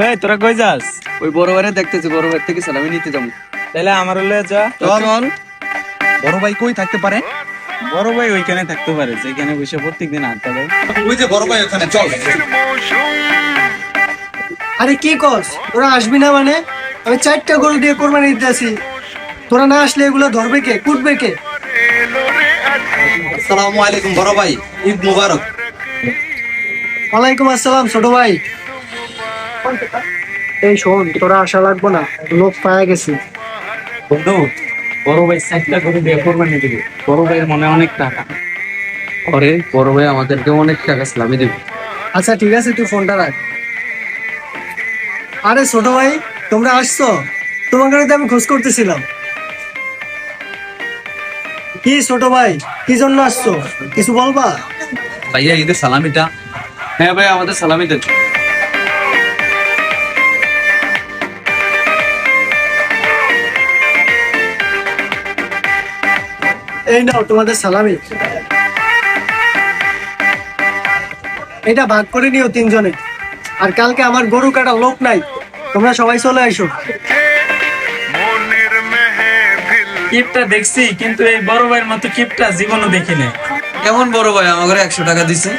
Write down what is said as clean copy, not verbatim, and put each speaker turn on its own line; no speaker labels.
এই তোরা কই যাস?
ওই বড় ভাইরে দেখতেছি, বড় ভাই থেকে সালামি নিতে যাবো।
তাহলে আমার হলে যা।
চল।
বড় ভাই কই থাকতে পারে?
বড় ভাই ওইখানে থাকতে পারে, যেখানে বসে প্রত্যেকদিন আড্ডা দেয়।
ওই যে বড় ভাই ওখানে, চল।
আরে কি কস, তোরা আসবি না মানে? আমি 4টা গরু দিয়ে কোরবানি দিতে আসি, তোরা না আসলে এগুলো ধরবে কে, কুটবে কে?
আসসালামু আলাইকুম বড় ভাই, ঈদ মুবারক।
ওয়ালাইকুম আসসালাম ছোট ভাই। এই শোন, তোরা আসা লাগবো না, লোক পাওয়া গেছে।
বন্ধু, বড় ভাই 4টা করে দিয়ে কোরবানি দিবে। বড় ভাইয়ের মনে অনেক টাকা।
আরে বড় ভাই আমাদেরকে অনেক টাকা সালামি দেবে।
আচ্ছা ঠিক আছে, তুই ফোনটা রাখ। আরে ছোট ভাই, তোমরা আসছো? তোমার কাছে আমি খোঁজ করতেছিলাম। কি ছোট ভাই, কি জন্য আসছো, কিছু বলবা?
ভাইয়া ঈদের সালামিটা।
হ্যাঁ ভাই, আমাদের সালামি দেন।
এই নাও তোমাদের সালামি, এটা ভাগ করে নিও 3 জনে। আর কালকে আমার গরু কাটার লোক নাই, তোমরা সবাই চলে আইসো।
কিপটা দেখছি, কিন্তু এই বড় ভাইয়ের মতো কিপটা জীবনও দেখিনি।
কেমন বড় ভাই, আমাকে 100 টাকা দিছে।